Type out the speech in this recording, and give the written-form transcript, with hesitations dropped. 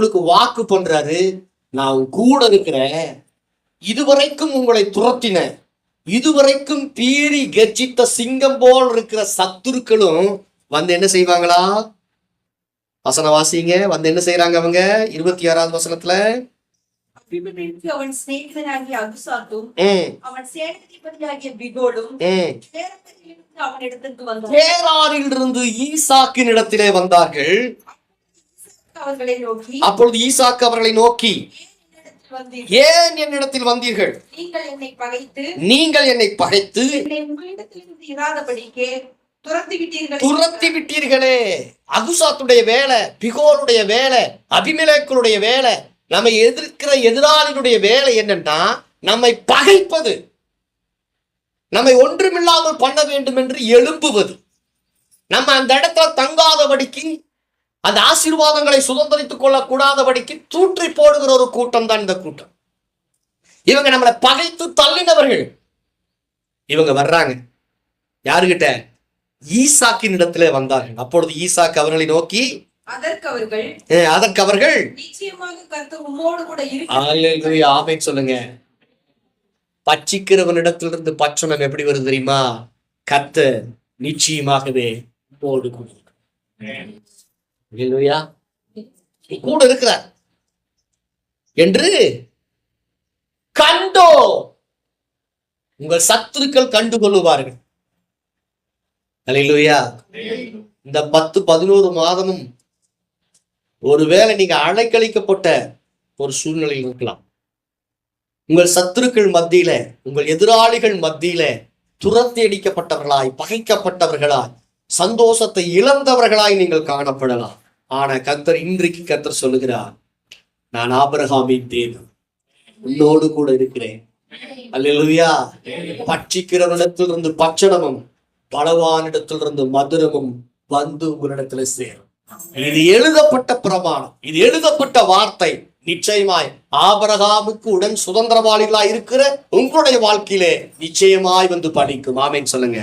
உங்களுக்கு வாக்கு பண்றாரு, நான் கூட இருக்கிறேன். இதுவரைக்கும் உங்களை துரத்தின, இதுவரைக்கும் பீறி கர்ஜித்த சிங்கம் போல் இருக்கிற சத்துருக்களும் வந்து என்ன செய்வாங்களா? வசன வாசிங்க. வந்து என்ன செய்யறாங்க அவங்க? 26வது வசனத்துல, அவன் சிநேகிதனாகிய அகுசாத்தும் அவன் சேனாதிபதியாகிய பிகோலும் அவனிடத்திற்கு வந்தார்கள். கேராரிலிருந்து ஈசாக்கின் இடத்திலே வந்தார்கள். அவர்களை நோக்கி, அப்பொழுது ஈசாக்கு அவர்களை நோக்கி, ஏன் என்னிடத்தில் வந்தீர்கள்? நீங்கள் என்னை பகைத்து என்னை உங்களிடத்திலிருந்து இராதபடிக்கு துரத்தி விட்டீர்களே. அகுசாத்துடைய வேலை, பிகோலுடைய வேலை, அபிமெலேக்குடைய வேலை, நம்மை எதிர்க்கிற எதிராளியுடைய வேலை என்னன்னா நம்மை பகைப்பது, நம்மை ஒன்றுமில்லாமல் பண்ண வேண்டும் என்று எழும்புவது, நம்ம அந்த இடத்துல தங்காதபடிக்கு, அந்த ஆசீர்வாதங்களை சுதந்திரித்துக் கொள்ளக்கூடாதபடிக்கு தூற்றி போடுகிற ஒரு கூட்டம் தான் இந்த கூட்டம். இவங்க நம்மளை பகைத்து தள்ளினவர்கள். இவங்க வர்றாங்க யாருகிட்ட? ஈசாக்கின் இடத்துல வந்தார்கள். அப்பொழுது ஈசாக்கு அவர்களை நோக்கி, அதற்கு அவர்கள் நிச்சயமாக கர்த்தர் உம்மோடு கூட இருக்கிறார். ஆமென் சொல்லுங்க. பட்சிக்கிறவனிடத்திலிருந்து பட்சணம் எப்படி வருது தெரியுமா? கர்த்தர் நிச்சயமாகவே உம்மோடு கூட கூட இருக்கிறார் என்று கண்டோ உங்கள் சத்துருக்கள் கண்டுகொள்ளுவார்கள். அல்லேலூயா. இந்த 10-11 மாதமும் ஒருவேளை நீங்க அலைக்கழிக்கப்பட்ட ஒரு சூழ்நிலையில் இருக்கலாம். உங்கள் சத்துருக்கள் மத்தியில, உங்கள் எதிராளிகள் மத்தியில துரத்தி அடிக்கப்பட்டவர்களாய், பகைக்கப்பட்டவர்களாய், சந்தோஷத்தை இழந்தவர்களாய் நீங்கள் காணப்படலாம். ஆனா இன்றைக்கு கர்த்தர் சொல்லுகிறார், நான் ஆபிரகாமின் தேவன், உன்னோடு கூட இருக்கிறேன். அல்லேலூயா. பட்சிக்கிறவனிடத்திலிருந்து பட்சணமும், பலவானிடத்திலிருந்து மதுரமும் வந்து உங்களிடத்துல சேரும். இது எழுதப்பட்ட பிரமாணம், இது எழுதப்பட்ட வார்த்தை. நிச்சயமாய் ஆபிரகாமுக்கு உடன் சுதந்திரவாளிகளாய் இருக்கிற உங்களுடைய வாழ்க்கையிலே நிச்சயமாய் வந்து பலிக்கும். ஆமென் சொல்லுங்க.